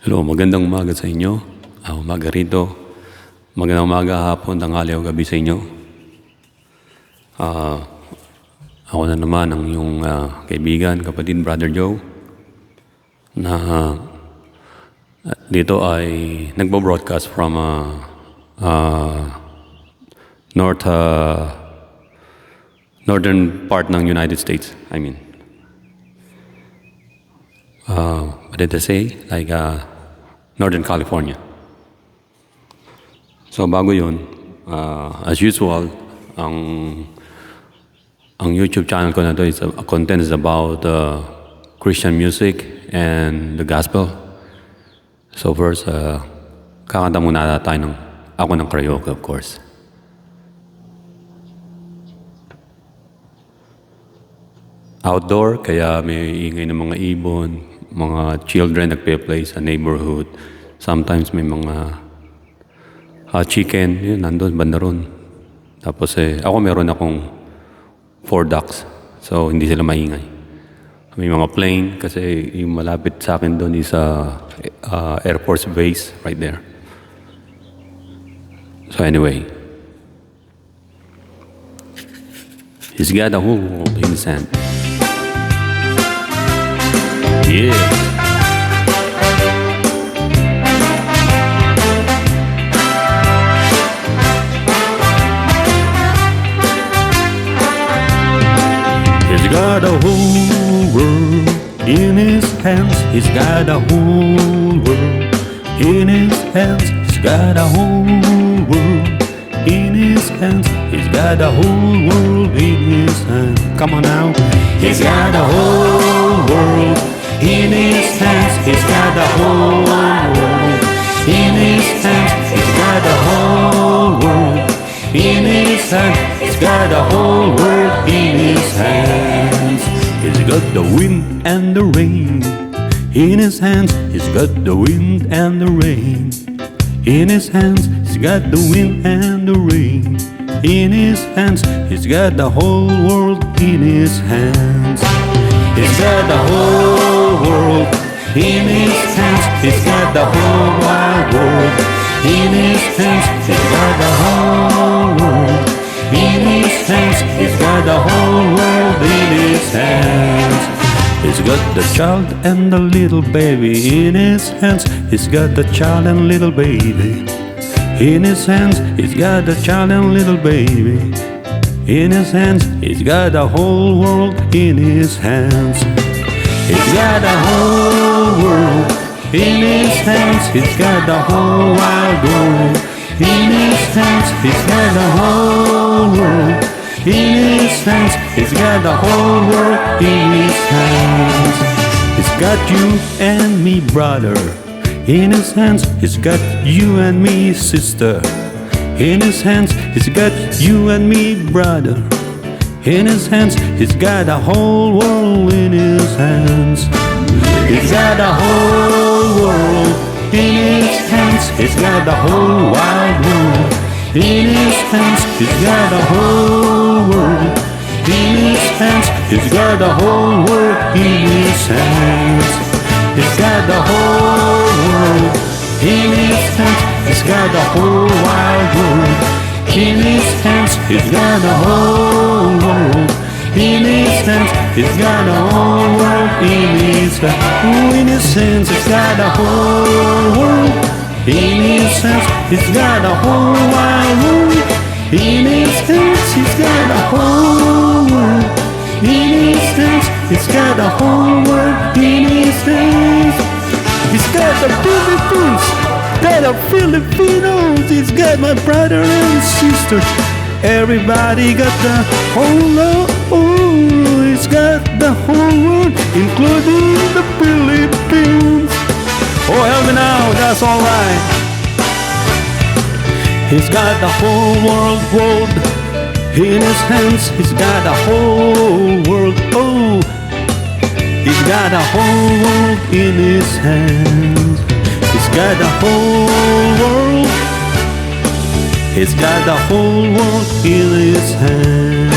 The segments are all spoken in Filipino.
Hello, magandang umaga sa inyo. Umaga rito. Magandang umaga, hapon, tanghali o gabi sa inyo. Ako na naman ang iyong kaibigan, kapatid, Brother Joe, na dito ay nagbo-broadcast from northern part ng United States. What did I say? Like Northern California. So bago yun, as usual, ang YouTube channel ko na to is content is about Christian music and the gospel. So first, kakanta muna tayo ako ng karaoke, of course. Outdoor, kaya may ingay ng mga ibon, mga children nagpe-play sa neighborhood. Sometimes may mga chicken, yun, nandun, banda ron. Tapos ako meron akong 4 ducks, so hindi sila maingay. May mga plane, kasi yung malapit sa akin doon is Air Force Base right there. So anyway, he's got a whole world in his hand. Yeah. He's got a whole world in his hands. He's got a whole world in his hands. He's got a whole world in his hands. He's got a whole world in his hands. Come on now. He's got a whole world in his hands. He's got the whole world in his hands. He's got the whole world in his hands. He's got the whole world in his hands. He's got the wind and the rain in his hands. He's got the wind and the rain in his hands. He's got the wind and the rain in his hands. He's got the whole world in his hands. He's got the whole world in his hands. He's got the whole wide world in his hands. He's got the whole world in his hands. He's got the whole world in his hands. He's got the child and the little baby in his hands. He's got the child and little baby in his hands. He's got the child and little baby in his hands. He's got the whole world in his hands. He's got the whole world in his hands. He's got the whole wide world in his hands. He's got the whole world in his hands. He's got the whole world in his hands. He's got you and me, brother, in his hands. He's got you and me, sister, in his hands. He's got you and me, brother, in his hands. He's got the whole world in his hands. He's got the whole world in his hands. He's got the whole wide world in his hands. He's got the whole world in his hands. He's got the whole world in his hands. He's got the whole world in his hands. He's got the whole wide world in his hands. He's got the whole world in his hands. He's got the whole world in his hands. Oh, in his hands. He's got the whole world in his hands. He's got the whole wide world in his hands. He's got the whole world in his hands. He's got the whole world in his hands. He's got the Philippines, got the Filipinos. He's got my brother and sister. Everybody got the whole world. Oh, he's got the whole world, including the Philippines. Oh, help me now, that's alright. He's got the whole world in his hands. He's got the whole world. Oh, he's got the whole world in his hands. He's got the whole world. He's got the whole world in his hands,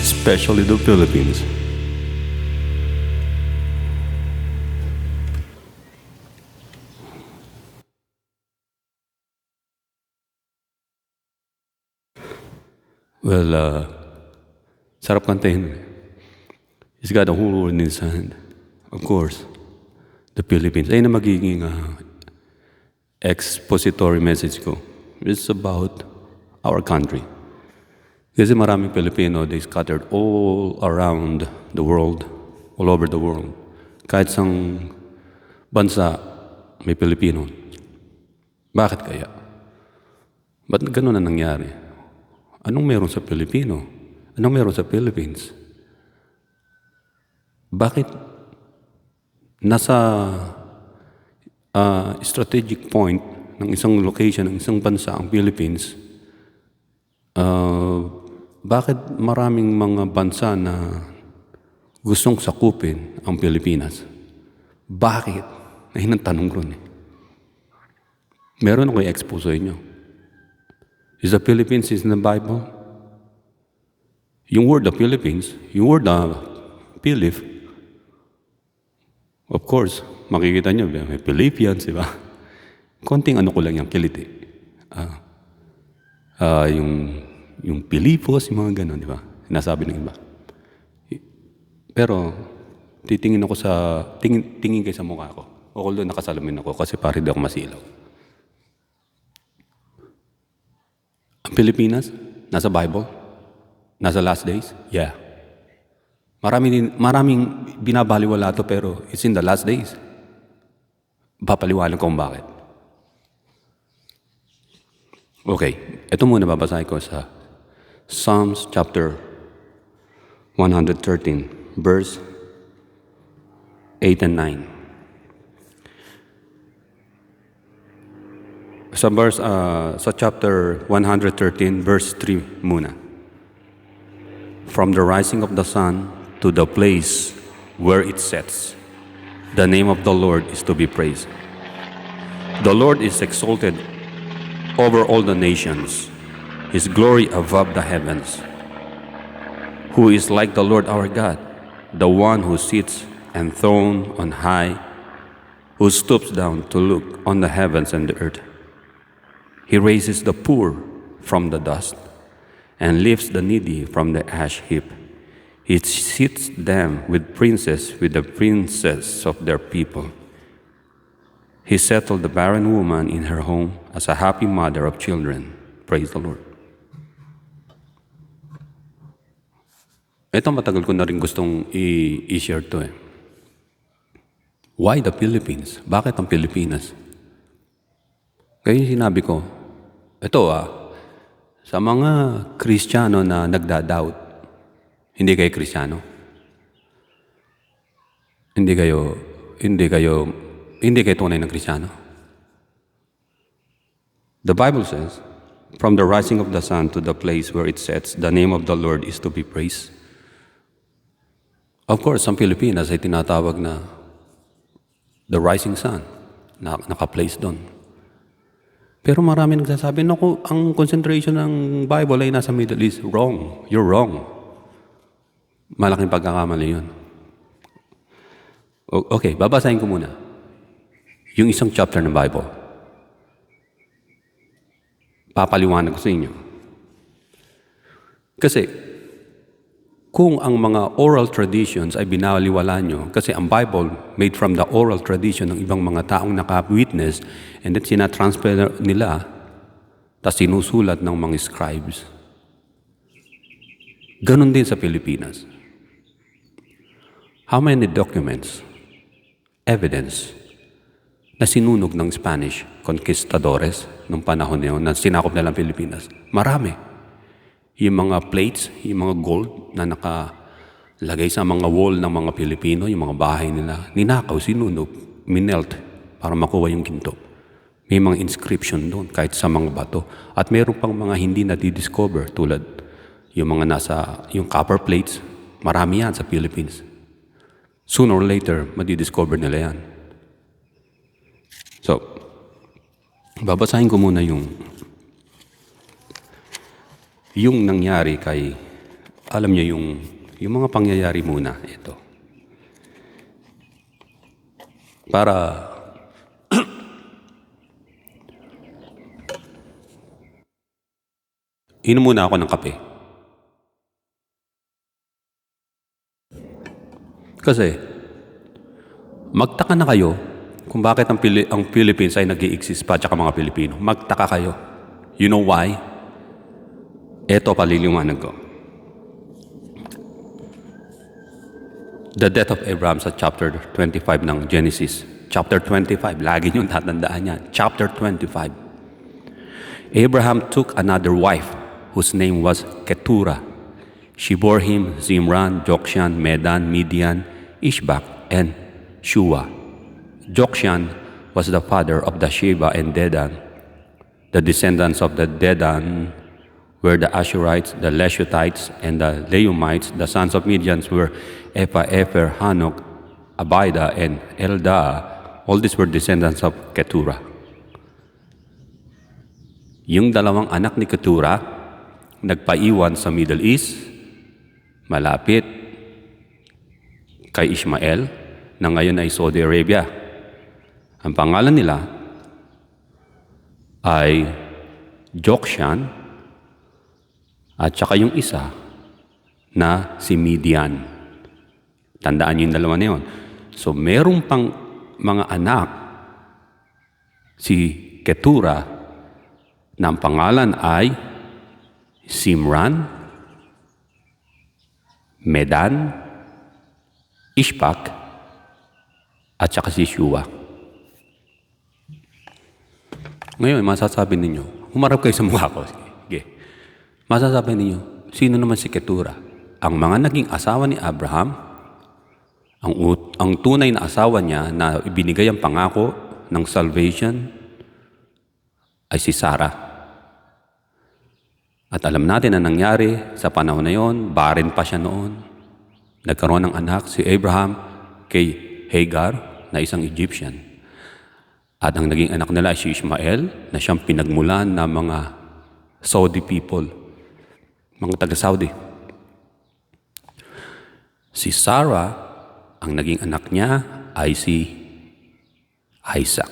especially the Philippines. Well, sarap kantahin. He's got a whole world in his hand. Of course, the Philippines. Ayun na magiging expository message ko. It's about our country. Kasi maraming Pilipino, they scattered all around the world, all over the world. Kahit sang bansa, may Pilipino. Bakit kaya? Ba't ganun na nangyari? Anong meron sa Pilipino? Anong meron sa Philippines? Bakit nasa strategic point ng isang location, ng isang bansa, ang Philippines, bakit maraming mga bansa na gustong sakupin ang Pilipinas? Bakit? Ayun ang tanong ron eh. Meron ako i-expose sa inyo. Is the Philippines in the Bible? Yung word the Philippines, yung word Philip, of course, makikita nyo, may Philippians, di ba? Konting ano ko lang yung kiliti. Yung Pilipos, yung mga gano'n, di ba? Nasabi ng iba. Pero, titingin ako tingin kayo sa mukha ko. Although nakasalamin ako kasi pare di ako masilaw. Ang Pilipinas, nasa Bible, nasa last days, yeah. Maraming binabaliwala to pero it's in the last days. Papaliwanag ko kung bakit. Okay, ito muna babasahin ko sa Psalms chapter 113, verse 8 and 9. Sa chapter 113, verse 3 muna. From the rising of the sun to the place where it sets, the name of the Lord is to be praised. The Lord is exalted over all the nations, His glory above the heavens. Who is like the Lord our God, the one who sits enthroned on high, who stoops down to look on the heavens and the earth. He raises the poor from the dust and lifts the needy from the ash heap. He sits them with the princes of their people. He settled the barren woman in her home as a happy mother of children. Praise the Lord. Ito matagal ko na rin gustong i-share to eh. Why the Philippines? Bakit ang Pilipinas? Kaya yung sinabi ko, ito sa mga Kristiyano na nagda-doubt, hindi kayo Kristiyano. Hindi kayo tunay ng Kristiyano. The Bible says, from the rising of the sun to the place where it sets, the name of the Lord is to be praised. Of course, ang Pilipinas ay tinatawag na the rising sun, naka-place doon. Pero marami nagsasabi, naku, ang concentration ng Bible ay nasa Middle East. Wrong. You're wrong. Malaking pagkakamali yun. Okay, babasahin ko muna. Yung isang chapter ng Bible. Papaliwanag ko sa inyo. Kasi, kung ang mga oral traditions ay binaliwala nyo, kasi ang Bible made from the oral tradition ng ibang mga taong naka-witness and then sinatransfer nila tapos sinusulat ng mga scribes. Ganon din sa Pilipinas. How many documents, evidence, na sinunog ng Spanish conquistadores nung panahon na yun na sinakop nilang Pilipinas? Marami. Yung mga plates, yung mga gold na nakalagay sa mga wall ng mga Pilipino, yung mga bahay nila, ninakaw, sinunog, minelt para makuha yung ginto. May mga inscription doon kahit sa mga bato. At mayroon pang mga hindi na-discover tulad yung mga yung copper plates, marami yan sa Philippines. Sooner or later, madidiscover nila yan. So, babasahin ko muna yung nangyari kay, alam niyo yung mga pangyayari muna, ito. Para, inom muna ako ng kape. Kasi, magtaka na kayo kung bakit ang Philippines ay nag-i-exist pa tsaka mga Pilipino. Magtaka kayo. You know why? Ito paliliwanag ko. The death of Abraham sa chapter 25 ng Genesis. Chapter 25, lagi niyong tatandaan yan. Chapter 25. Abraham took another wife whose name was Keturah. She bore him Zimran, Jokshan, Medan, Midian, Ishbak, and Shua. Jokshan was the father of the Sheba and Dedan. The descendants of the Dedan were the Ashurites, the Leshutites, and the Leumites. The sons of Midian were Ephah, Epher, Hanok, Abida, and Eldah. All these were descendants of Keturah. Yung dalawang anak ni Keturah, nagpaiwan sa Middle East, malapit kay Ishmael, na ngayon ay Saudi Arabia. Ang pangalan nila ay Jokshan at saka yung isa na si Midian. Tandaan niyo yung dalawa na yun. So, merong pang mga anak si Keturah na ang pangalan ay Simran, Medan, Ishbak, at saka si Shua. Ngayon, masasabi ninyo, humarap kayo sa mukha ko. Sige. Masasabi ninyo, sino naman si Keturah? Ang mga naging asawa ni Abraham, ang tunay na asawa niya na ibinigay ang pangako ng salvation ay si Sarah. At alam natin na nangyari sa panahon na yon, barren pa siya noon. Nagkaroon ng anak si Abraham kay Hagar na isang Egyptian. At ang naging anak nila ay si Ishmael na siyang pinagmulan ng mga Saudi people, mga taga-Saudi. Si Sarah, ang naging anak niya ay si Isaac.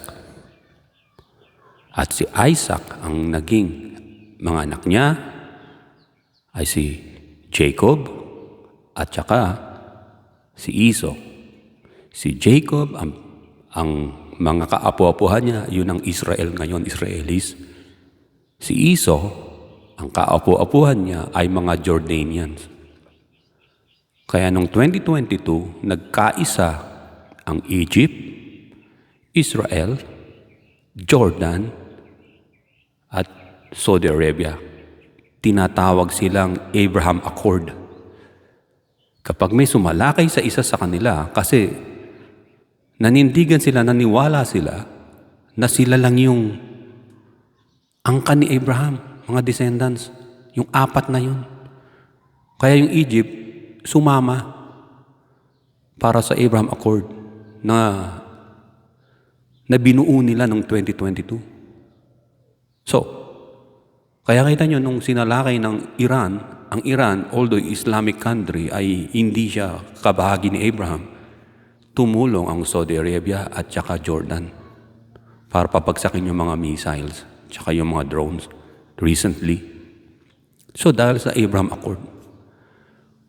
At si Isaac, ang naging mga anak niya ay si Jacob at saka si Esau. Si Jacob, ang mga kaapu-apuhan niya, yun ang Israel ngayon, Israelis. Si Esau, ang kaapu-apuhan niya ay mga Jordanians. Kaya noong 2022, nagkaisa ang Egypt, Israel, Jordan, at Saudi Arabia. Tinatawag silang Abraham Accord. Kapag may sumalakay sa isa sa kanila, kasi nanindigan sila, naniwala sila, na sila lang yung angkan ni Abraham, mga descendants, yung apat na yun. Kaya yung Egypt, sumama para sa Abraham Accord na binuo nila noong 2022. So, kaya kita nyo nung sinalakay ng Iran, ang Iran, although Islamic country, ay hindi siya kabahagi ni Abraham, tumulong ang Saudi Arabia at saka Jordan para papagsakin yung mga missiles saka yung mga drones recently. So, dahil sa Abraham Accord,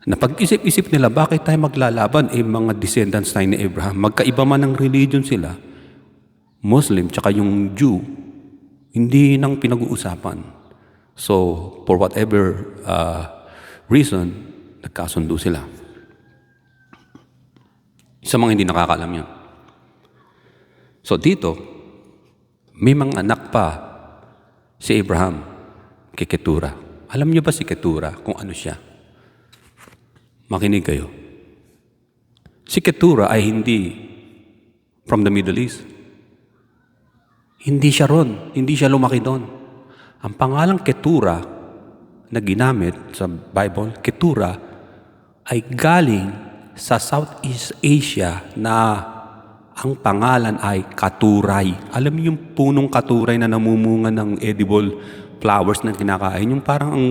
napag-isip-isip nila, bakit tayo maglalaban? Mga descendants tayo ni Abraham. Magkaiba man ng religion sila, Muslim, tsaka yung Jew, hindi nang pinag-uusapan. So, for whatever reason, nagkasundo sila. Sa mga hindi nakakaalam yan. So, dito, may mga anak pa si Abraham kay Keturah. Alam niyo ba si Keturah kung ano siya? Makinig kayo. Si Keturah ay hindi from the Middle East. Hindi siya ron. Hindi siya lumaki doon. Ang pangalang Keturah na ginamit sa Bible, Keturah, ay galing sa Southeast Asia na ang pangalan ay katuray. Alam niyo yung punong katuray na namumunga ng edible flowers na kinakain? Yung parang ang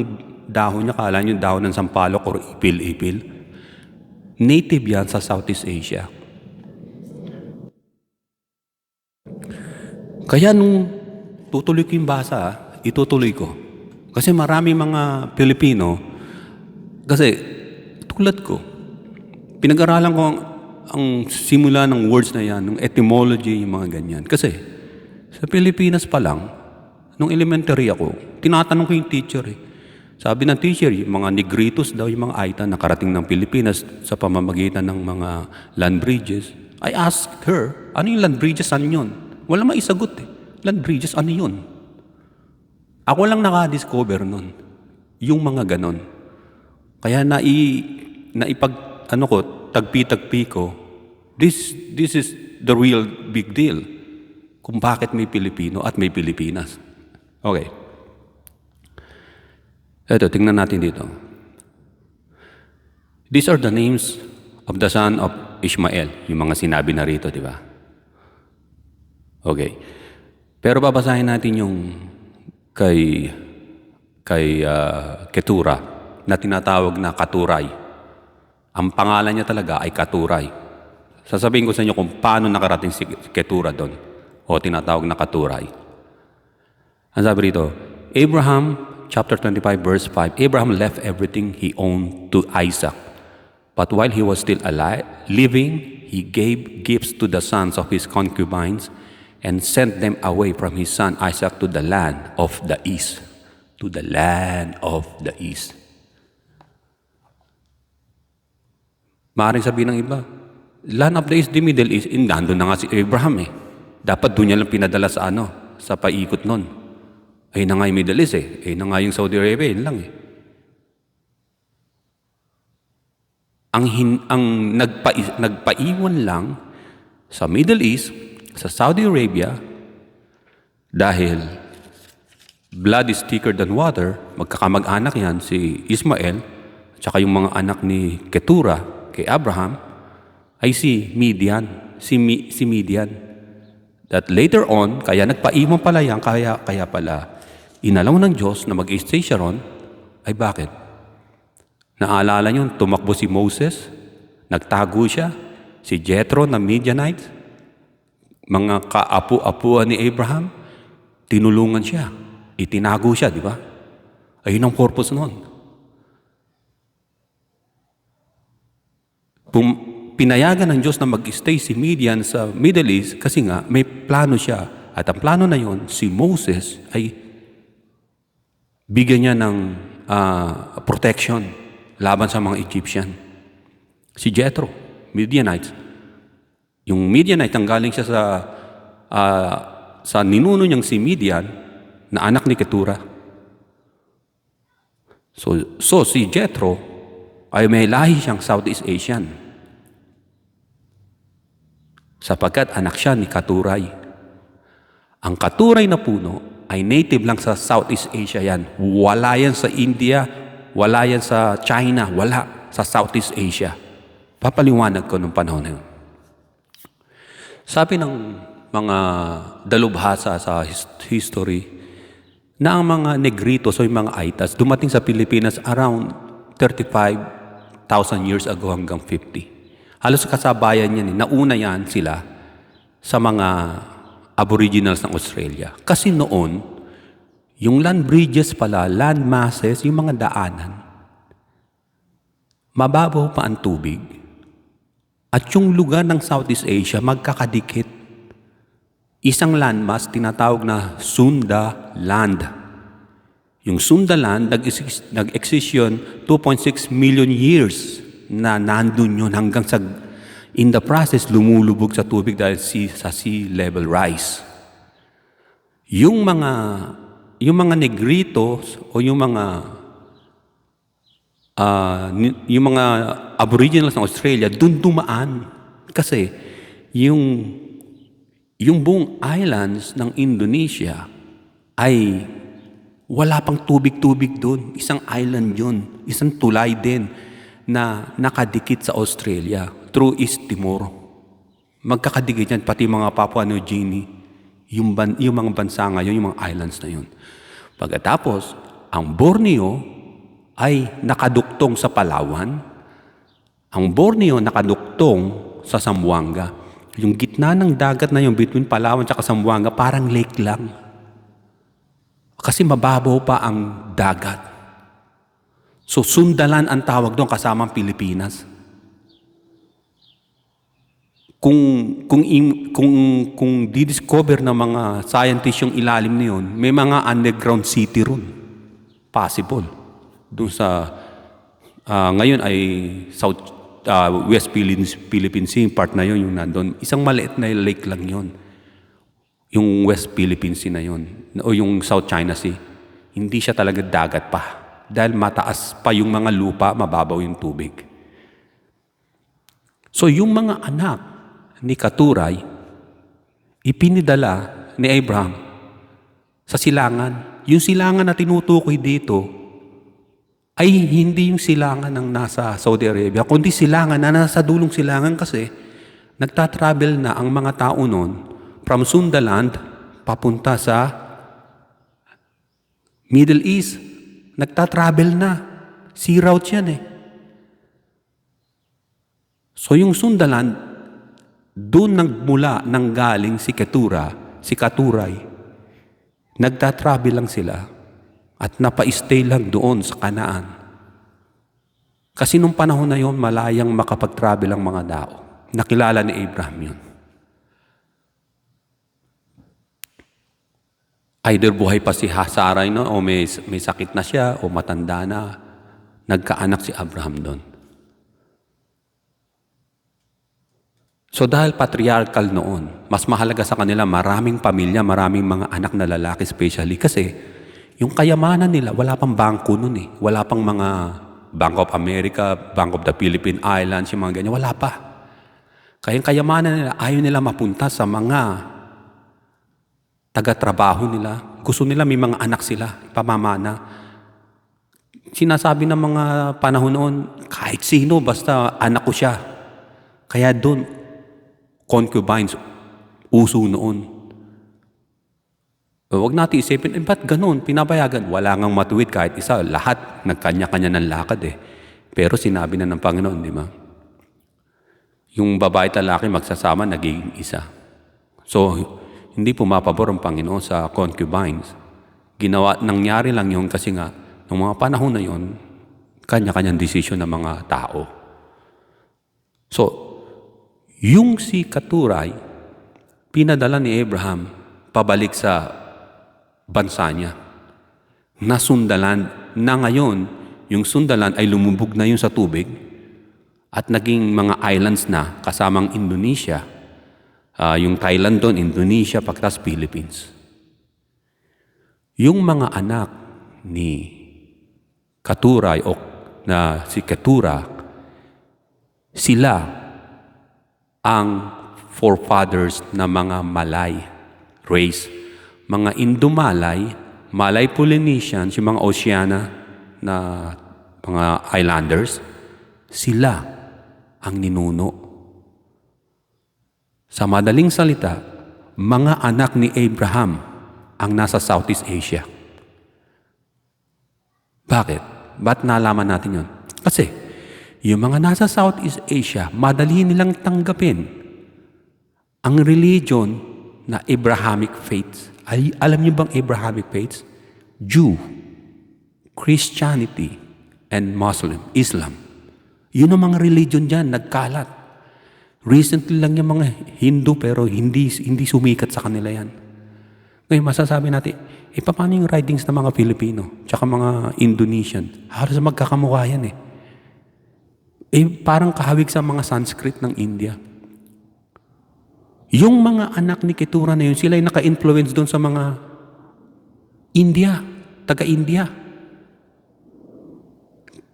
dahon niya, kala niyo dahon ng sampalok or ipil-ipil. Native yan sa Southeast Asia. Kaya nung tutuloy ko yung basa, itutuloy ko. Kasi marami mga Pilipino, kasi tulad ko, pinag-aralan ko ang simula ng words na yan, ng etymology, yung mga ganyan. Kasi sa Pilipinas pa lang, nung elementary ako, tinatanong ko yung teacher eh. Sabi ng teacher, yung mga Negritos daw, yung mga Aita nakarating ng Pilipinas sa pamamagitan ng mga land bridges. I asked her, ano yung land bridges, ano yun? Wala maisagot eh. Land bridges, ano yun? Ako lang nakadiscover nun. Yung mga ganon. Kaya tagpi-tagpi ko, this is the real big deal. Kung bakit may Pilipino at may Pilipinas. Okay. Ito, tingnan natin dito. These are the names of the son of Ishmael. Yung mga sinabi na rito, di ba? Okay. Pero babasahin natin yung kay Ketura na tinatawag na Katuray. Ang pangalan niya talaga ay Katuray. Sasabihin ko sa inyo kung paano nakarating si Ketura doon o tinatawag na Katuray. Ang sabi rito, Abraham, chapter 25, verse 5, Abraham left everything he owned to Isaac. But while he was still living, he gave gifts to the sons of his concubines and sent them away from his son Isaac to the land of the east. To the land of the east. Maaaring sabihin ng iba, land of the east, the Middle East, nandun na nga si Abraham eh. Dapat doon niya lang pinadala sa paikot nun. Ay na nga yung Middle East eh. Ay na nga yung Saudi Arabia, yun lang eh. Ang nagpaiwan lang sa Middle East, sa Saudi Arabia, dahil blood is thicker than water, magkakamag-anak yan, si Ismael, tsaka yung mga anak ni Ketura, kay Abraham, ay si Midian. Si Midian. That later on, kaya nagpaiwan pala yan, kaya pala, inalaw ng Diyos na mag-stay siya ron, ay bakit? Naalala niyo, tumakbo si Moses, nagtago siya, si Jethro na Midianite, mga kaapu-apuan ni Abraham, tinulungan siya, itinago siya, di ba? Ayun ang purpose noon. Pinayagan ng Diyos na mag-stay si Midian sa Middle East kasi nga may plano siya. At ang plano na yon, si Moses ay bigyan niya ng protection laban sa mga Egyptian. Si Jethro, Midianite. Yung Midianite, ang galing siya sa ninuno niyang si Midian na anak ni Ketura. So si Jethro ay may lahi siyang Southeast Asian. Sapagkat anak siya ni Katuray. Ang Katuray na puno ay native lang sa Southeast Asia yan. Wala yan sa India, wala yan sa China, wala sa Southeast Asia. Papaliwanag ko nung panahon na yun. Sabi ng mga dalubhasa sa history na ang mga Negritos o yung mga Aitas dumating sa Pilipinas around 35,000 years ago hanggang 50. Halos kasabayan yan. Nauna yan sila sa mga aboriginals ng Australia. Kasi noon, yung land bridges pala, land masses, yung mga daanan, mababaw pa ang tubig. At yung lugar ng Southeast Asia, magkakadikit. Isang landmass, tinatawag na Sunda Land. Yung Sunda Land, nag-exist yun 2.6 million years na nandun yun hanggang sa, in the process, lumulubog sa tubig dahil sa sea level rise. Yung mga Negritos o yung mga aboriginals ng Australia, dun dumaan. Kasi yung buong islands ng Indonesia ay wala pang tubig-tubig dun. Isang island yun. Isang tulay din na nakadikit sa Australia through East Timor. Magkakadikit yan, pati mga Papua New Guinea, yung mga bansa ngayon, yung mga islands na yun. Pagkatapos, ang Borneo ay nakaduktong sa Palawan. Ang Borneo nakaduktong sa Zamboanga. Yung gitna ng dagat na yung between Palawan at Zamboanga, parang lake lang. Kasi mababaw pa ang dagat. So, Sundalan ang tawag doon kasama ang Pilipinas. kung kung di-discover ng mga scientists yung ilalim na yun, may mga underground city ron. Possible. Doon sa ngayon ay West Philippine Sea, part na yun yung nandun. Isang maliit na lake lang yun. Yung West Philippine Sea na yun. O yung South China Sea. Hindi siya talaga dagat pa. Dahil mataas pa yung mga lupa, mababaw yung tubig. So yung mga anak ni Katuray, ipinidala ni Abraham sa silangan. Yung silangan na tinutukoy dito ay hindi yung silangan ng nasa Saudi Arabia, kundi silangan na nasa dulong silangan kasi nagtatravel na ang mga tao noon from Sundaland papunta sa Middle East. Nagtatravel na. Sea route yan eh. So yung Sundaland, doon nanggaling si Katuray. Nagtatravel lang sila at napa-stay lang doon sa Kanaan. Kasi nung panahon na yon, malayang makapag-travel ang mga tao. Nakilala ni Abraham yun. Either buhay pa si Sarai no, o may sakit na siya o matanda na, nagkaanak si Abraham doon. So dahil patriarchal noon, mas mahalaga sa kanila maraming pamilya, maraming mga anak na lalaki especially kasi yung kayamanan nila, wala pang bangko noon eh. Wala pang mga Bank of America, Bank of the Philippine Islands, yung mga ganyan, wala pa. Kaya yung kayamanan nila, ayaw nila mapunta sa mga taga-trabaho nila. Gusto nila may mga anak sila, pamamana. Sinasabi ng mga panahon noon, kahit sino, basta anak ko siya. Kaya doon, concubines, uso noon. Huwag natin isipin, ba't ganun? Pinapayagan. Wala ngang matuwid kahit isa. Lahat, nagkanya-kanya ng lakad eh. Pero sinabi na ng Panginoon, di ba? Yung babae at lalaki magsasama, nagiging isa. So, hindi pumapabor ang Panginoon sa concubines. Nangyari lang yun kasi nga, noong mga panahon na yun, kanya-kanyang desisyon ng mga tao. So, yung si Katuray, pinadala ni Abraham pabalik sa bansa niya. Na Sundaland, na ngayon, yung Sundaland ay lumubog na yun sa tubig at naging mga islands na kasamang Indonesia. Yung Thailand doon, Indonesia, pagtas Philippines. Yung mga anak ni Katuray o na si Ketura, sila ang forefathers na mga Malay race. Mga Indo-Malay, Malay Polynesians, yung mga Oceania na mga islanders, sila ang ninuno. Sa madaling salita, mga anak ni Abraham ang nasa Southeast Asia. Bakit? Ba't nalaman natin yun? Kasi, yung mga nasa Southeast Asia, madali nilang tanggapin ang religion na Abrahamic faiths. Ay, alam niyo bang Abrahamic faiths? Jew, Christianity, and Islam. Yun ang mga religion dyan, nagkalat. Recently lang yung mga Hindu pero hindi sumikat sa kanila yan. Ngayon masasabi natin, paano yung writings ng mga Pilipino tsaka mga Indonesian? Halos magkakamukha yan eh. Parang kahawig sa mga Sanskrit ng India. Yung mga anak ni Ketura na yun, sila ay naka-influence doon sa mga India, taga-India.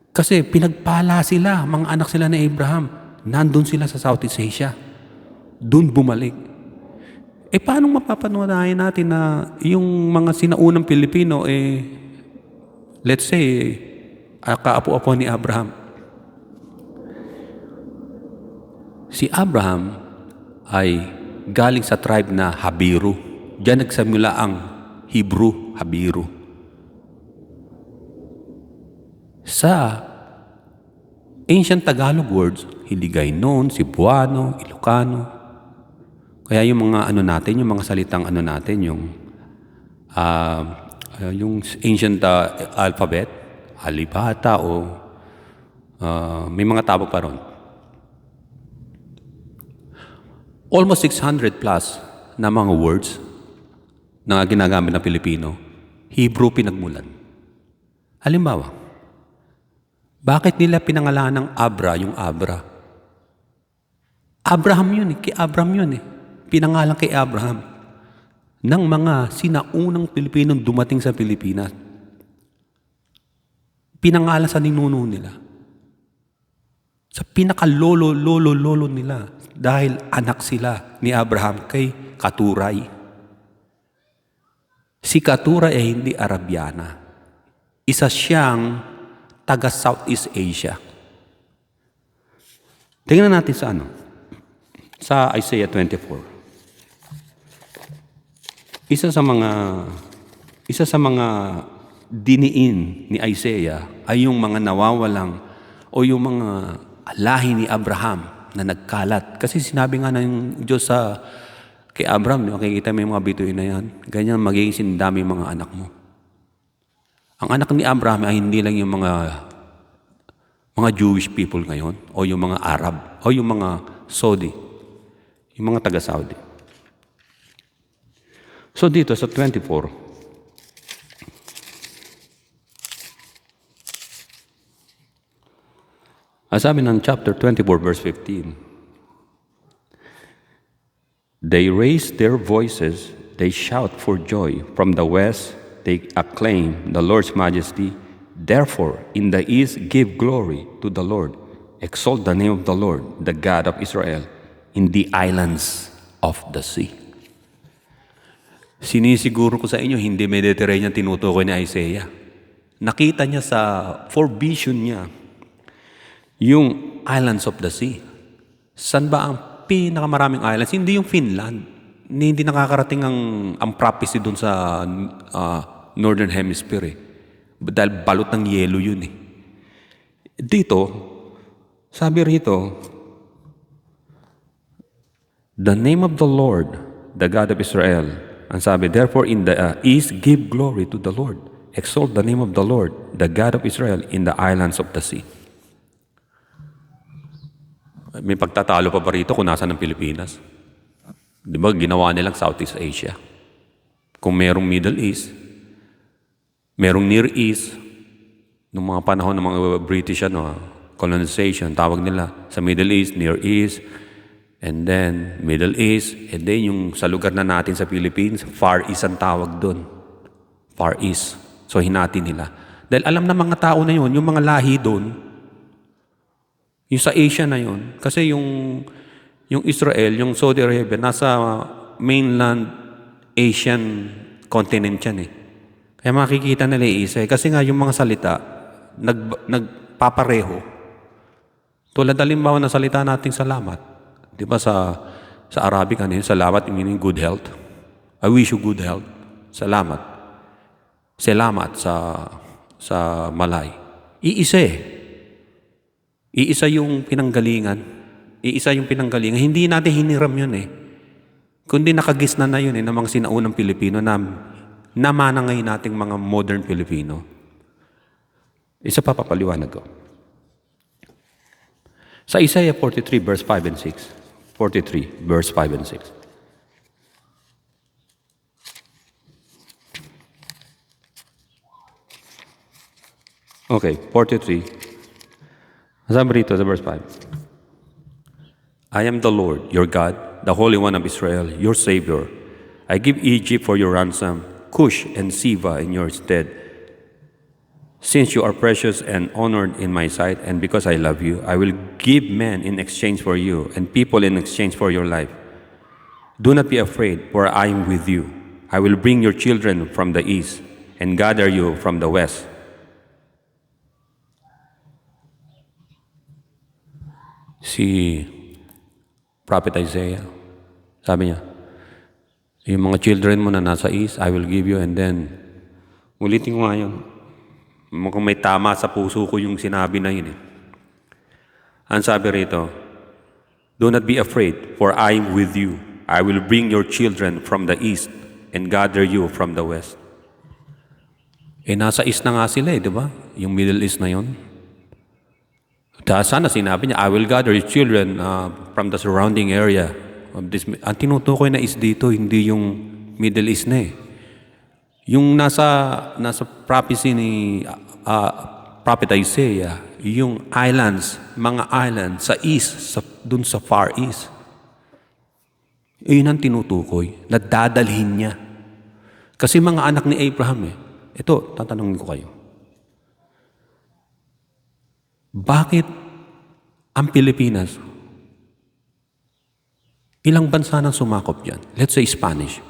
Kasi pinagpala sila, mga anak sila ni Abraham. Nandun sila sa Southeast Asia. Doon bumalik. Paano mapapatunayan natin na yung mga sinaunang Pilipino, let's say, kaapo-apo ni Abraham. Si Abraham ay galing sa tribe na Habiru. Diyan nagsimula ang Hebrew, Habiru. Sa ancient Tagalog words, Hiligaynon, Cebuano, Ilocano. Kaya yung mga natin, yung mga salitang natin, yung ancient alphabet, alibata o may mga tawag pa ron. Almost 600 plus na mga words na ginagamit ng Pilipino, Hebrew pinagmulan. Halimbawa, bakit nila pinangalan ng Abra yung Abra? Abraham yun kay Abraham yun Pinangalan kay Abraham ng mga sinaunang Pilipinong dumating sa Pilipinas. Pinangalan sa ninuno nila. Sa pinaka-lolo nila. Dahil anak sila ni Abraham kay Katuray. Si Katuray ay hindi Arabiana. Isa siyang taga Southeast Asia. Tingnan natin sa sa Isaiah 24. Isa sa mga diniin ni Isaiah ay yung mga nawawalang o yung mga lahi ni Abraham na nagkalat. Kasi sinabi nga ng Diyos kay Abraham, makikita mo yung mga bituin na yan, ganyan magiging sindami mga anak mo. Ang anak ni Abraham ay hindi lang yung mga Jewish people ngayon, o yung mga Arab, o yung mga Saudi, yung mga taga-Saudi. So dito sa 24, sabi ng chapter 24 verse 15, they raise their voices, they shout for joy. From the west, they acclaim the Lord's majesty. Therefore, in the east, give glory to the Lord. Exalt the name of the Lord, the God of Israel, in the islands of the sea. Sinisiguro ko sa inyo, hindi Mediterranean tinutukoy ni Isaiah. Nakita niya sa vision niya, yung islands of the sea. San ba ang pinakamaraming islands? Hindi yung Finland. Hindi nakakarating ang prophecy doon sa Northern Hemisphere. Dahil balot ng yelo yun Dito, sabi rito, the name of the Lord, the God of Israel. Ang sabi, therefore in the east, give glory to the Lord. Exalt the name of the Lord, the God of Israel, in the islands of the sea. May pagtatalo pa rito kung nasa ng Pilipinas. Di ba, ginawa nilang Southeast Asia. Kung merong Middle East, merong Near East, noong mga panahon ng mga British colonization, tawag nila sa Middle East, Near East, and then Middle East, and then yung sa lugar na natin sa Philippines, Far East ang tawag doon. Far East. So hinati nila. Dahil alam na mga tao na yun, yung mga lahi doon, yung sa Asia na yun, kasi yung Israel, yung Saudi Arabia, nasa mainland Asian continent yan Kaya makikita nila isa Kasi nga yung mga salita, nagpapareho. Tulad halimbawa na salita nating salamat. Di ba sa Arabic, salamat meaning good health. I wish you good health. Salamat. Salamat sa Malay. Iisa Iisa yung pinanggalingan. Hindi natin hiniram yun Kundi nakagisna na yun ng mga sinaunang Pilipino na namana ngayon nating mga modern Pilipino. Isa pa papaliwanag ko. Sa Isaiah 43 verse 5 and 6. 43 verse 5 and 6. Okay, 43. Sabi rito sa verse 5. I am the Lord, your God, the Holy One of Israel, your Savior. I give Egypt for your ransom, Cush and Siva in your stead. Since you are precious and honored in my sight, and because I love you, I will give men in exchange for you, and people in exchange for your life. Do not be afraid, for I am with you. I will bring your children from the east, and gather you from the west. Si Prophet Isaiah, sabi niya, yung mga children mo na nasa east, I will give you, and then, ulitin ko nga yun. Mukhang may tama sa puso ko yung sinabi na yun Ang sabi rito, do not be afraid, for I am with you. I will bring your children from the east, and gather you from the west. Nasa east na nga sila di ba? Yung Middle East na yun. Sana sinabi niya, I will gather your children from the surrounding area Ang tinutukoy na is dito, hindi yung Middle East na eh. Yung nasa prophecy ni Prophet Isaiah, yung islands, mga islands sa east, dun sa far east. Yun ang tinutukoy, na dadalhin niya. Kasi mga anak ni Abraham eh. Ito, tatanungin ko kayo. Bakit ang Pilipinas, ilang bansa nang sumakop dyan? Let's say Spanish.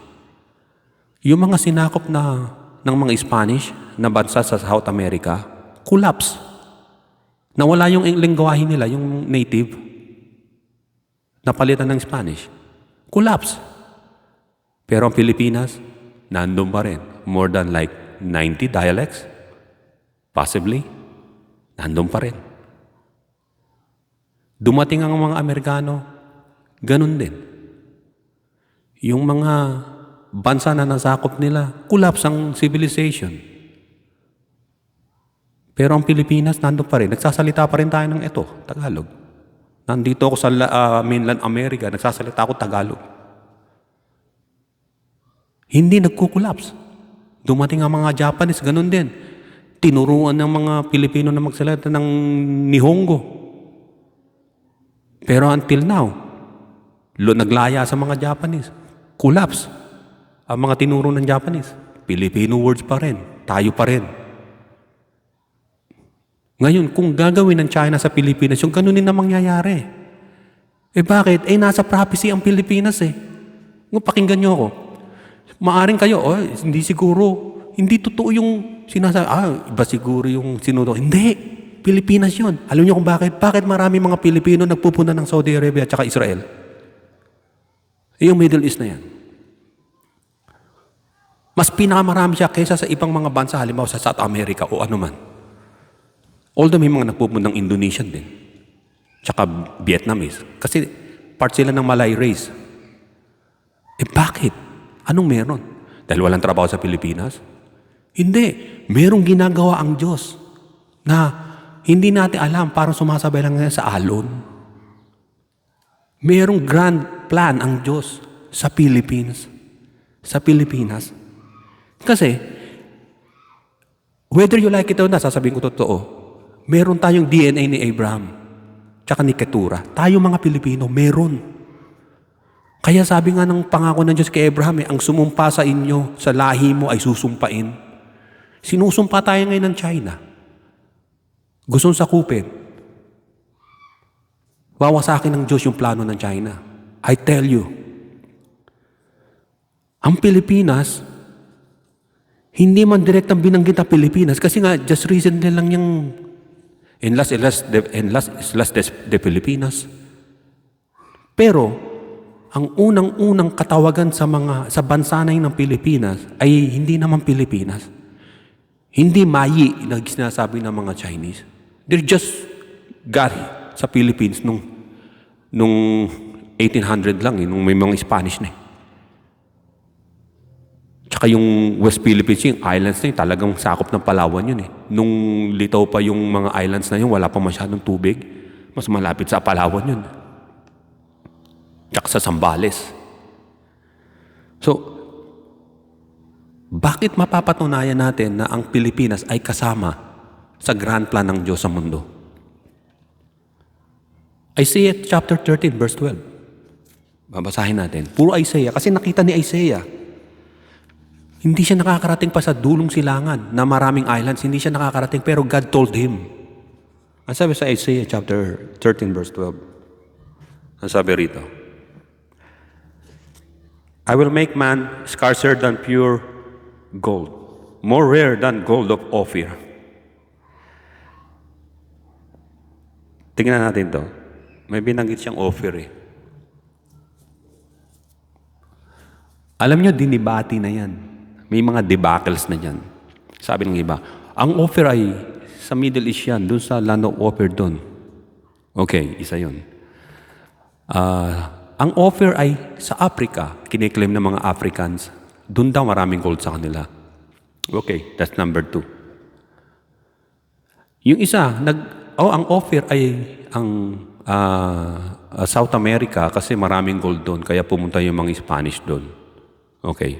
Yung mga sinakop ng mga Spanish na bansa sa South America, collapse. Nawala yung lingwahe nila, yung native, napalitan ng Spanish. Collapse. Pero ang Pilipinas, nandun pa rin. More than like 90 dialects. Possibly. Nandun pa rin. Dumating ang mga Amerikano, ganun din. Yung mga bansa na nasakop nila, collapse ang civilization. Pero ang Pilipinas, nandun pa rin. Nagsasalita pa rin tayo ng ito, Tagalog. Nandito ako sa mainland America, nagsasalita ako Tagalog. Hindi nagkukulapse. Dumating ang mga Japanese, ganun din. Tinuruan ng mga Pilipino na magsalita ng Nihongo. Pero until now, naglaya sa mga Japanese. Collapse. Ang mga tinuro ng Japanese. Filipino words pa rin. Tayo pa rin. Ngayon, kung gagawin ng China sa Pilipinas, yung ganun din na mangyayari. Eh bakit? Eh nasa prophecy ang Pilipinas eh. Pakinggan nyo ako. Maaring kayo, hindi siguro, hindi totoo yung sinasabi, iba siguro yung sinuto. Hindi. Pilipinas yun. Alam nyo kung bakit? Bakit marami mga Pilipino nagpupunta ng Saudi Arabia at saka Israel? Yung Middle East na yan. Mas pinakamarami siya kaysa sa ibang mga bansa, halimbawa sa South America o anuman. Although may mga nagpupunta ng Indonesian din. Tsaka Vietnamese. Kasi part sila ng Malay race. Eh bakit? Anong meron? Dahil walang trabaho sa Pilipinas? Hindi. Merong ginagawa ang Diyos na hindi natin alam, parang sumasabay lang ngayon sa alon. Merong grand plan ang Diyos sa Philippines. Sa Pilipinas. Kasi, whether you like it or not, sasabihin ko totoo, meron tayong DNA ni Abraham, tsaka ni Keturah. Tayo mga Pilipino, meron. Kaya sabi nga ng pangako ng Diyos kay Abraham, ang sumumpa sa inyo, sa lahi mo ay susumpain. Sinusumpa tayo ngayon ng China. Gustong sakupin. Wawasakin ng Diyos yung plano ng China. I tell you, ang Pilipinas, hindi man direktang binanggit ang Pilipinas kasi nga just recently lang yung Enlas de Pilipinas. Pero ang unang-unang katawagan sa bansa na yun ng Pilipinas ay hindi naman Pilipinas. Hindi Mayi na sinasabi ng mga Chinese. They're just got sa Philippines nung 1800 lang, nung may mga Spanish na. Tsaka yung West Philippines, yung islands na yun, talagang sakop ng Palawan yun eh. Nung litaw pa yung mga islands na yun, wala pa masyadong tubig. Mas malapit sa Palawan yun. Tsaka sa Zambales. So, bakit mapapatunayan natin na ang Pilipinas ay kasama sa grand plan ng Diyos sa mundo? Isaiah chapter 13 verse 12. Babasahin natin. Puro Isaiah kasi nakita ni Isaiah. Hindi siya nakakarating pa sa dulong silangan na maraming islands. Hindi siya nakakarating pero God told him. Ang sabi sa Isaiah chapter 13 verse 12. Ang sabi rito. I will make man scarcer than pure gold, more rare than gold of Ophir. Tingnan natin to. May binanggit siyang Ophir eh. Alam nyo, dinibati na yan. May mga debacles na yan. Sabi ng iba, ang Ophir ay sa Middle East yan, dun sa land of Ophir dun. Okay, isa yun. Ang Ophir ay sa Africa, kiniklaim ng mga Africans, dun daw maraming gold sa kanila. Okay, that's number 2. Yung isa, ang Ophir ay, ang South America kasi maraming gold doon, kaya pumunta yung mga Spanish doon. Okay.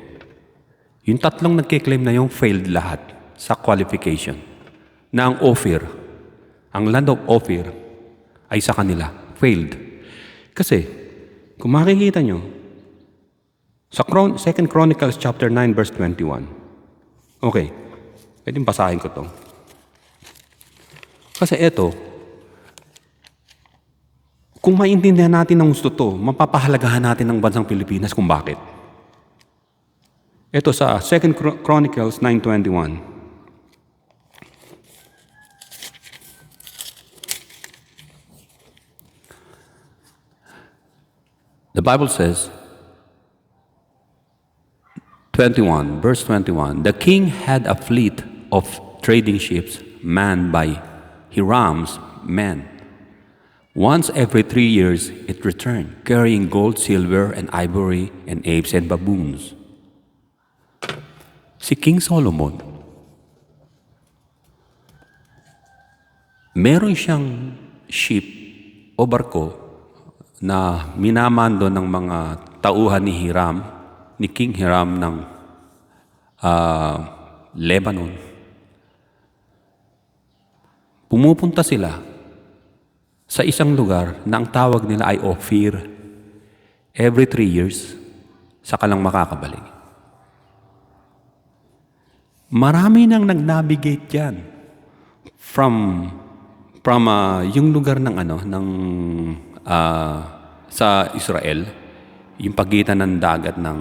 Yung tatlong nagkiklaim na yung failed lahat sa qualification. Na ang Ophir, ang land of Ophir, ay sa kanila. Failed. Kasi, kung makikita nyo, sa 2 Chronicles chapter 9 verse 21. Okay. Pwedeng basahin ko to. Kasi ito, kung maintindihan natin ng gusto to, mapapahalagahan natin ng bansang Pilipinas kung bakit. Ito sa 2 Chronicles 9:21. The Bible says, 21, verse 21, the king had a fleet of trading ships manned by Hiram's men. Once every 3 years, it returned, carrying gold, silver, and ivory, and apes and baboons. Si King Solomon, meron siyang ship o barko na minamando ng mga tauhan ni Hiram, ni King Hiram ng Lebanon. Pumupunta sila sa isang lugar na ang tawag nila ay Ophir. Every 3 years, saka lang makakabalik. Marami nang nag-navigate dyan from yung lugar ng sa Israel, yung pagitan ng dagat ng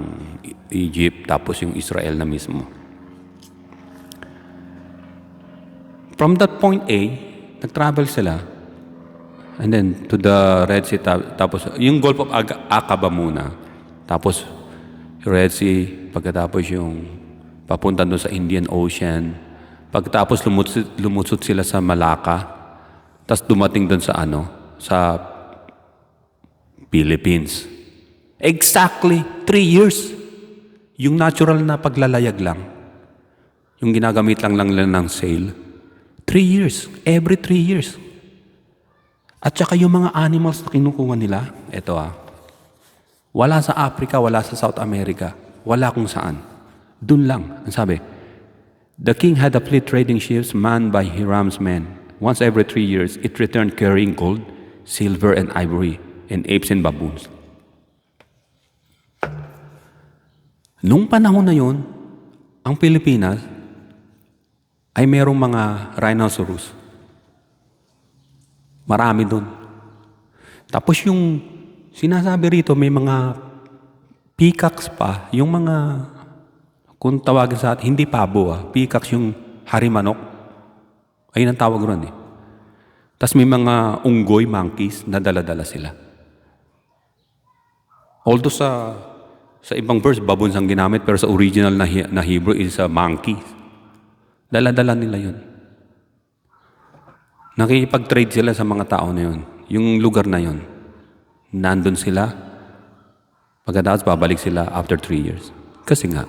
Egypt, tapos yung Israel na mismo. From that point A, nag-travel sila, and then to the Red Sea, tapos yung Gulf of Aqaba muna, tapos Red Sea, pagkatapos yung papunta doon sa Indian Ocean, pagkatapos lumusot sila sa Malacca, tapos dumating doon sa Philippines. Exactly 3 years. Yung natural na paglalayag lang, yung ginagamit lang nila ng sail, 3 years, every 3 years. At saka yung mga animals na kinukuha nila, eto wala sa Africa, wala sa South America, wala kung saan. Doon lang, ang sabi, the king had a fleet trading ships manned by Hiram's men. Once every 3 years, it returned carrying gold, silver, and ivory, and apes and baboons. Nung panahon na yun, ang Pilipinas ay merong mga rhinoceros. Marami doon. Tapos yung sinasabi rito, may mga peacocks pa, yung mga, kung tawagin sa atin, hindi pabo peacocks yung harimanok. Ayun ang tawag ron Tapos may mga unggoy, monkeys, na dala-dala sila. Although sa ibang verse, baboons ang ginamit, pero sa original na Hebrew is monkeys. Dala-dala nila yun. Nakikipag-trade sila sa mga tao na yun. Yung lugar na yun. Nandun sila. Pagkatapos babalik sila after 3 years. Kasi nga,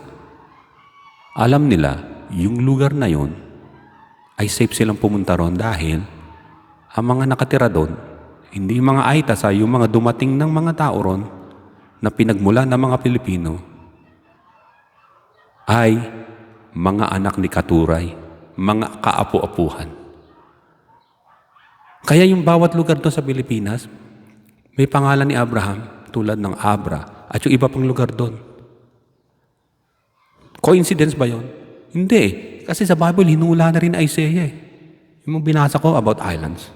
alam nila, yung lugar na yun, ay safe silang pumunta ron dahil ang mga nakatira doon, hindi mga Aitas, yung mga dumating ng mga tao ron na pinagmula ng mga Pilipino, ay mga anak ni Katuray, mga kaapu-apuhan. Kaya yung bawat lugar doon sa Pilipinas, may pangalan ni Abraham, tulad ng Abra, at yung iba pang lugar doon. Coincidence ba yon? Hindi. Kasi sa Bible, hinula na rin Isaiah. Yung binasa ko about islands.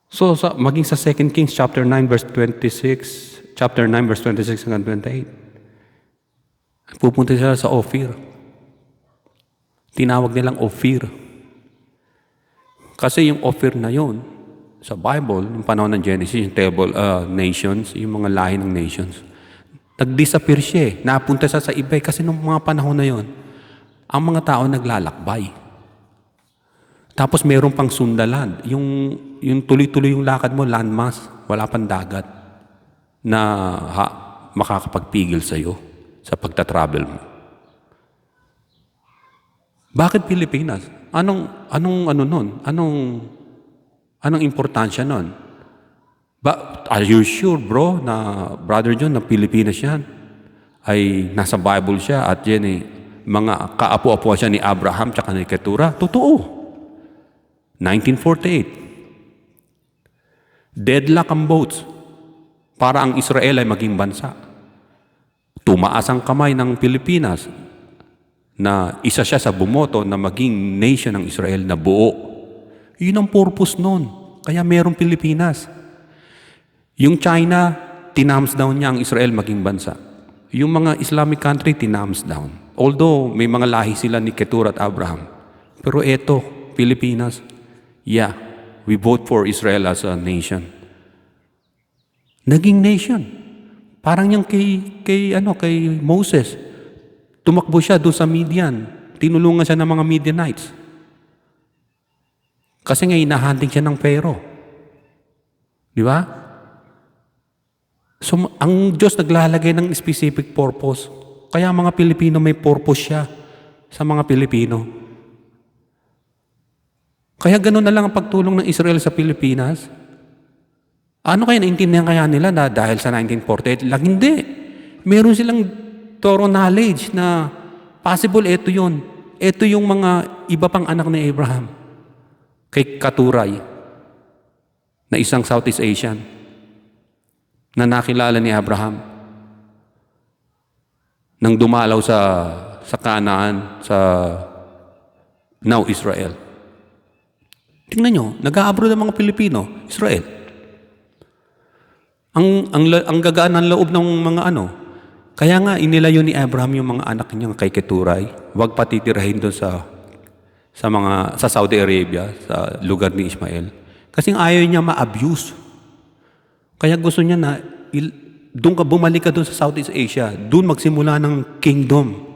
So, maging sa 2 Kings chapter 9 verse 26, chapter 9 verse 26 hanggang 28, pupunta sila sa Ophir. Tinawag nilang Ophir. Kasi yung Ophir na yon, sa Bible, yung panahon ng Genesis, yung table nations, yung mga lahi ng nations, nag-disappear siya Napunta siya sa iba kasi nung mga panahon na yon, ang mga tao naglalakbay. Tapos mayroon pang sundaland. Yung tuloy-tuloy yung lakad mo, landmass, wala pang dagat na makakapagpigil sa'yo sa pagta-travel mo. Bakit Pilipinas? Anong Anong importansya nun? Are you sure, bro, na Brother John, na Pilipinas yan? Ay nasa Bible siya at yan mga kaapo-apo siya ni Abraham tsaka ni Keturah. Totoo. 1948. Deadlock ang boats para ang Israel ay maging bansa. Tumaas ang kamay ng Pilipinas na isa siya sa bumoto na maging nation ng Israel na buo. Yun ang purpose nun. Kaya merong Pilipinas. Yung China, tinams down niya ang Israel maging bansa. Yung mga Islamic country, tinams down. Although may mga lahi sila ni Keturah at Abraham. Pero eto, Pilipinas, yeah, we vote for Israel as a nation. Naging nation. Parang yung kay Moses. Tumakbo siya doon sa Midian. Tinulungan siya ng mga Midianites. Kasi nga hinahanding siya ng Pharaoh. Di ba? So, ang Diyos naglalagay ng specific purpose. Kaya mga Pilipino may purpose siya sa mga Pilipino. Kaya gano'n na lang ang pagtulong ng Israel sa Pilipinas. Ano kaya naintindihan kaya nila na dahil sa 1948 lang? Hindi. Meron silang thorough knowledge na possible ito yun. Ito yung mga iba pang anak ni Abraham. Kay Katuray, na isang Southeast Asian, na nakilala ni Abraham. Nang dumalaw sa Canaan, sa now Israel. Tingnan nyo, nag-aabroad ang mga Pilipino, Israel. Ang gagaan ng loob ng mga kaya nga inilayo ni Abraham yung mga anak niya kay Keturay, huwag patitirahin doon sa Saudi Arabia, sa lugar ni Ismael. Kasi ayaw niya ma-abuse. Kaya gusto niya na doon ka bumalik ka doon sa Southeast Asia, doon magsimula ng kingdom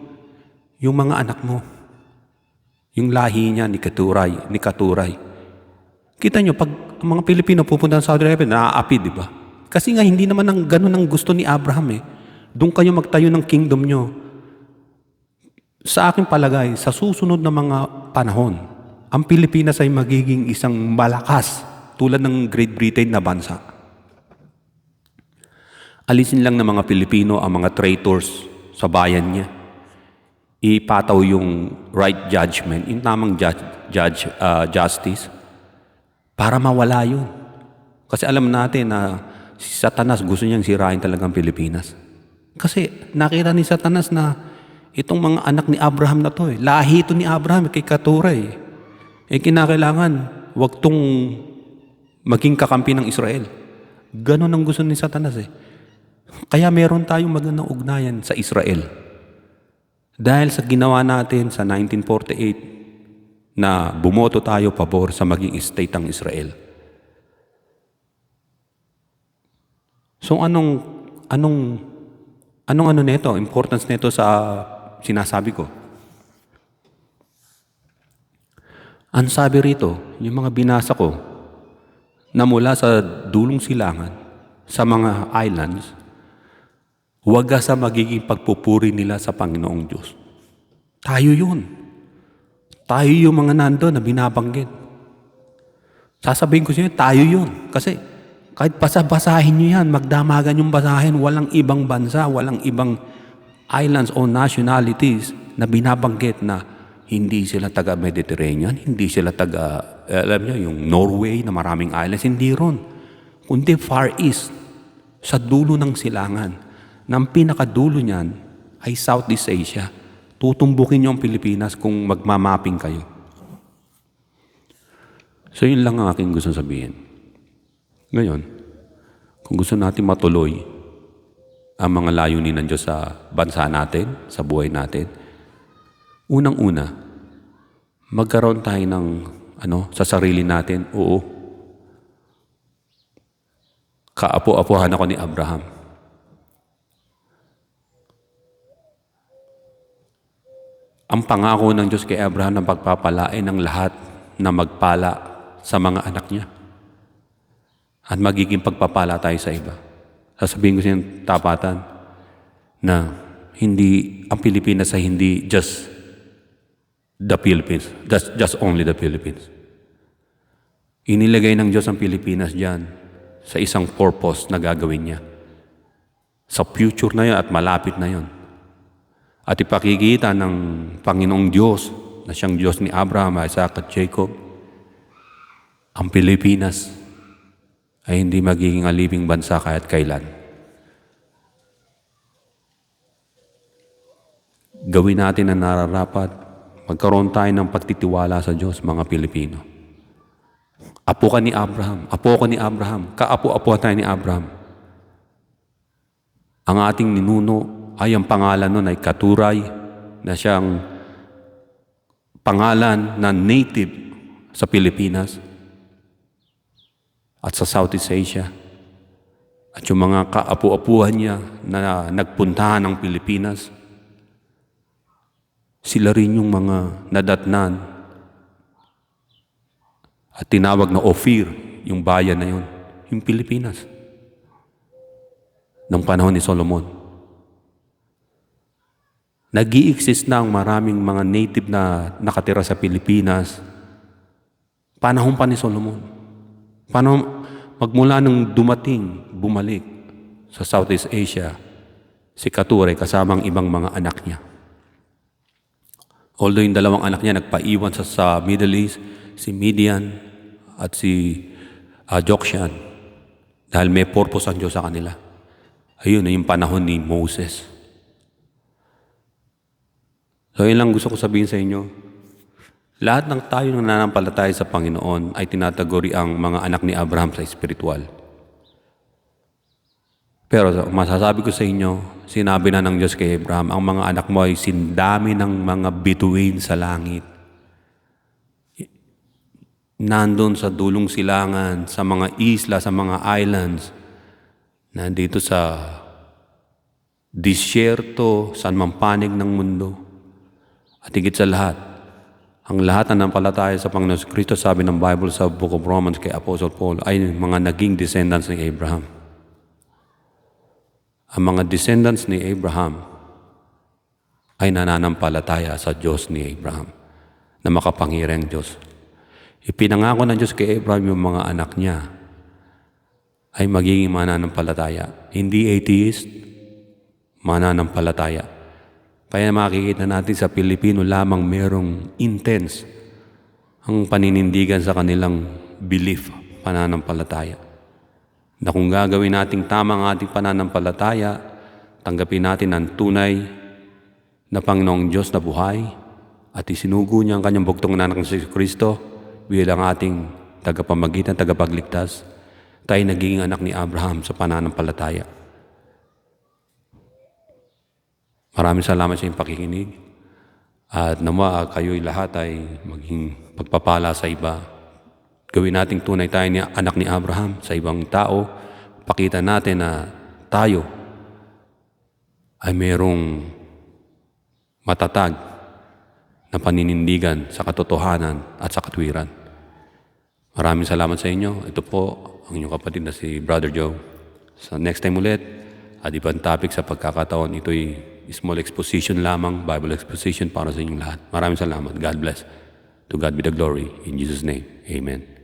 yung mga anak mo. Yung lahi niya ni Katuray. Kita niyo, pag mga Pilipino pupunta sa Saudi Arabia, naaapi, di ba? Kasi nga hindi naman ganun ang gusto ni Abraham. Doon kayo magtayo ng kingdom nyo. Sa aking palagay, sa susunod na mga panahon, ang Pilipinas ay magiging isang malakas tulad ng Great Britain na bansa. Alisin lang ng mga Pilipino ang mga traitors sa bayan niya. Ipataw yung right judgment, yung tamang justice, para mawala yun. Kasi alam natin na si Satanas gusto niyang sirain talagang Pilipinas. Kasi nakita ni Satanas na itong mga anak ni Abraham na to, lahi ito ni Abraham kay Katuray. Kinakailangan, wag tong maging kakampi ng Israel. Ganon ang gusto ni Satanas Kaya meron tayong magandang ugnayan sa Israel. Dahil sa ginawa natin sa 1948 na bumoto tayo pabor sa maging state ang Israel. So anong nito, importance nito sa sinasabi ko? Ang sabi rito, yung mga binasa ko, na mula sa dulong silangan, sa mga islands, huwag sa magiging pagpupuri nila sa Panginoong Diyos. Tayo yun. Tayo yung mga nando na binabanggit. Sasabihin ko sa inyo, tayo yun. Kasi kahit basahin nyo yan, magdamagan yung basahin, walang ibang bansa, walang ibang islands o nationalities na binabanggit na hindi sila taga-Mediterranean, hindi sila alam nyo, yung Norway na maraming islands, hindi ron. Kundi Far East, sa dulo ng silangan, na ang pinakadulo niyan ay Southeast Asia. Tutumbukin nyo ang Pilipinas kung magmamapping kayo. So yun lang ang aking gusto sabihin. Ngayon, kung gusto natin matuloy ang mga layunin ng Diyos sa bansa natin, sa buhay natin, unang-una, magkaroon tayo ng sa sarili natin, oo. Kaapo-apuhan ako ni Abraham. Ang pangako ng Diyos kay Abraham na pagpapalain ng lahat na magpala sa mga anak niya. At magiging pagpapala tayo sa iba. Sasabihin ko sa inyo tapatan na hindi, ang Pilipinas ay hindi just the Philippines. Just only the Philippines. Inilagay ng Diyos ang Pilipinas dyan sa isang purpose na gagawin niya. Sa future na yun at malapit na yun. At ipakikita ng Panginoong Diyos na siyang Diyos ni Abraham, Isaac at Jacob, ang Pilipinas ay hindi magiging aliping bansa kahit kailan. Gawin natin ang nararapat, magkaroon tayo ng pagtitiwala sa Diyos, mga Pilipino. Apo ka ni Abraham, apo ka ni Abraham, kaapo-apo tayo ni Abraham. Ang ating ninuno ay ang pangalan nun ay Katuray, na siyang pangalan na native sa Pilipinas at sa Southeast Asia. At yung mga kaapu-apuhan niya na nagpuntahan ng Pilipinas, sila rin yung mga nadatnan at tinawag na Ophir, yung bayan na yun, yung Pilipinas, ng panahon ni Solomon. Nag-i-exist na ang maraming mga native na nakatira sa Pilipinas, panahon pa ni Solomon. Magmula nung bumalik sa Southeast Asia, si Katuray kasamang ibang mga anak niya. Although yung dalawang anak niya nagpaiwan sa Middle East, si Midian at si Jokshan, dahil may purpose ang Diyos sa kanila. Ayun na yung panahon ni Moses. So yun lang gusto ko sabihin sa inyo. Lahat ng tayo na nananampalataya sa Panginoon ay tinataguri ang mga anak ni Abraham sa espiritual. Pero masasabi ko sa inyo, sinabi na ng Diyos kay Abraham, ang mga anak mo ay sindami ng mga bituin sa langit. Nandun sa dulong silangan, sa mga isla, sa mga islands, nandito sa disyerto, saan mang panig ng mundo. At higit sa lahat, ang lahat na nampalataya sa Panginoon Kristo, sabi ng Bible sa Book of Romans kay Apostle Paul, ay mga naging descendants ni Abraham. Ang mga descendants ni Abraham ay nananampalataya sa Diyos ni Abraham, na makapangyarihang Diyos. Ipinangako ng Diyos kay Abraham yung mga anak niya ay magiging mananampalataya. Hindi atheist, mananampalataya. Kaya makikita natin sa Pilipino lamang merong intense ang paninindigan sa kanilang belief, pananampalataya. Na kung gagawin nating tama ang ating pananampalataya, tanggapin natin ang tunay na Panginoong Diyos na buhay at isinugo niya ang kanyang bugtong na anak ng Kristo bilang ating tagapamagitan, tagapagligtas, tayo naging anak ni Abraham sa pananampalataya. Maraming salamat sa iyong pakikinig. At nawa kayo'y lahat ay maging pagpapala sa iba. Gawin nating tunay tayo ni anak ni Abraham sa ibang tao. Pakita natin na tayo ay mayroong matatag na paninindigan sa katotohanan at sa katwiran. Maraming salamat sa inyo. Ito po ang inyong kapatid na si Brother Joe. Sa next time ulit, at ibang topic sa pagkakataon, ito'y small exposition lamang, Bible exposition para sa inyong lahat. Maraming salamat. God bless. To God be the glory. In Jesus' name, amen.